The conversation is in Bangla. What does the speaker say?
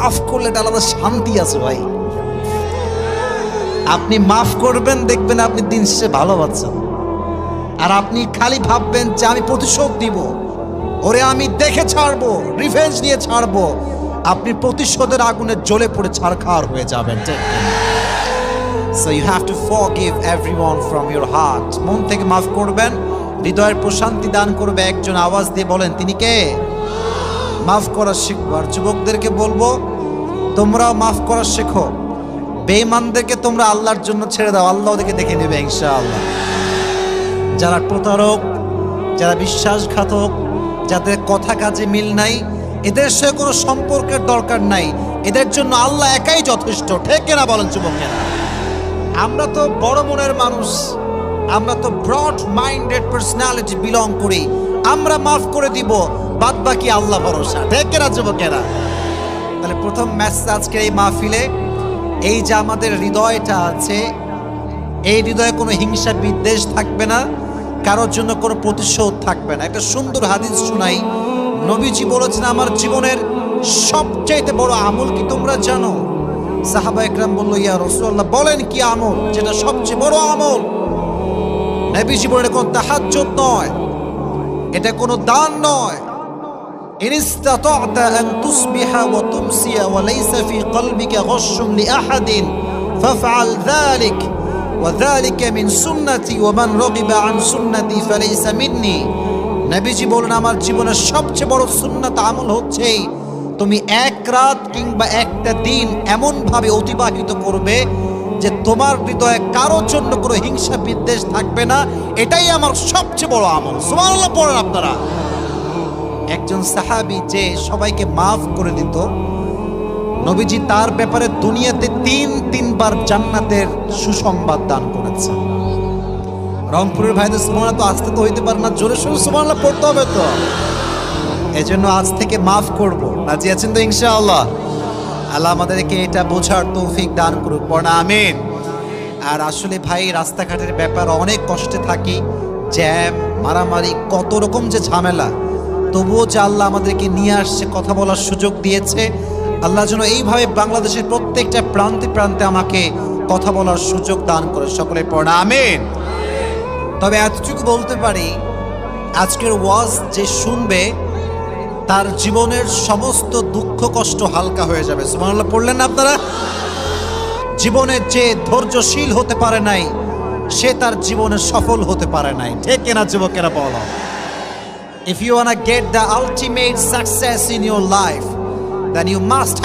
মাফ করলে একটা আলাদা শান্তি আছে ভাই। আপনি মাফ করবেন, দেখবেন আপনি দিন শেষে ভালো পাচ্ছেন। আর আপনি খালি ভাববেন যে আমি প্রতিশোধ দিব, ওরে আমি দেখে ছাড়বো, রিভেঞ্জ নিয়ে ছাড়বো, আপনি প্রতিশোধের আগুনে জ্বলে পড়ে ছারখার হয়ে যাবেন। So you have to forgive everyone from your heart. মন থেকে মাফ করবেন, হৃদয়ের প্রশান্তি দান করবে। একজন আওয়াজ দিয়ে বলেন, তিনি কে? মাফ করা শিখবো। আর যুবকদেরকে বলবো, তোমরাও মাফ করা শেখো। বেঈমানদেরকে তোমরা আল্লাহর জন্য ছেড়ে দাও, আল্লাহ ওদেরকে দেখে নেবে ইনশাআল্লাহ। যারা প্রতারক, যারা বিশ্বাসঘাতক, যাদের কথা কাজে মিল নাই, এদের সাথে কোনো সম্পর্কের দরকার নাই, এদের জন্য আল্লাহ একাই যথেষ্ট। ঠিক কিনা বলেন যুবকেরা? আমরা তো বড় মনের মানুষ, আমরা তো ব্রড মাইন্ডেড পার্সোনালিটি বিলং করি। আমরা মাফ করে দিব, বাদ বাকি আল্লাহ ভরসা। ঠিক কিনা যুবকেরা? তাহলে প্রথম মেসেজ আজকে এই মাহফিলে, এই যে আমাদের হৃদয়টা আছে, এই হৃদয়ে কোনো হিংসা বিদ্বেষ থাকবে না, কারোর জন্য কোনো প্রতিশোধ থাকবে না। একটা সুন্দর হাদিস শোনাই। নবীজি বলেছেন, আমার জীবনের সবচাইতে বড় আমল কি তোমরা জানো? সাহাবা একরাম বলল, ইয়া রাসূলুল্লাহ, বলেন কি আমল যেটা সবচেয়ে বড় আমল? নবীজি বলেন, কোন তাহাজ্জুদ নয়, এটা কোনো দান নয়। ইন ইসতাতা'তা আন তুসবিহা ওয়া তুমসিয়া ওয়া লাইসা ফি কলবিকা গশশুন লিআহাদিন ফাফআল যালিক ওয়া যালিকা মিন সুন্নতি ওয়া মান রাগিবা আন সুন্নতি ফালাইসা মিন্নি। নবীজি বলেন, আমার জীবনের সবচেয়ে বড় সুন্নাত আমল হচ্ছে তুমি এক রাত কিংবা একটা দিন এমনভাবে অতিবাহিত করবে যে তোমার হৃদয়ে কারোর জন্য কোনো হিংসা বিদ্বেষ থাকবে না। এটাই আমার সবচেয়ে বড় আমল। সুবহানাল্লাহ পড়েন আপনারা। একজন সাহাবী যে সবাইকে মাফ করে দিত, নবীজি তার ব্যাপারে দুনিয়াতে তিনবার জান্নাতের সুসংবাদ দান করেছেন। রংপুরের ভাইদের সুবহানাল্লাহ তো আসতে তো হইতে পারে না, জোরে সোরে সুবহানাল্লাহ পড়তে হবে তো। এজন্য আজ থেকে মাফ করব, রাজি আছেন তো ইনশাআল্লাহ? আল্লাহ আমাদেরকে এটা বোঝার তৌফিক দান করুক, পড়া আমিন। আর আসলে ভাই, রাস্তাঘাটের ব্যাপার অনেক কষ্টে থাকি, জ্যাম, মারামারি, কত রকম যে ঝামেলা, তবুও যে আল্লাহ আমাদেরকে নিয়ে আসছে, কথা বলার সুযোগ দিয়েছে। আল্লাহ যেন এইভাবে বাংলাদেশের প্রত্যেকটা প্রান্তে প্রান্তে আমাকে কথা বলার সুযোগ দান করে। সকলে পড়া আমিন। তবে এতটুকু বলতে পারি, আজকের ওয়াজ যে শুনবে তার জীবনের সমস্ত দুঃখ কষ্ট হালকা হয়ে যাবে। সুবহানাল্লাহ পড়লেন না আপনারা? জীবনে যে ধৈর্যশীল হতে পারে নাই, সে তার জীবনে সফল হতে পারে নাই। ঠিক কিনা যুবকেরা বলো? If you wanna get the ultimate success in your life, then you must have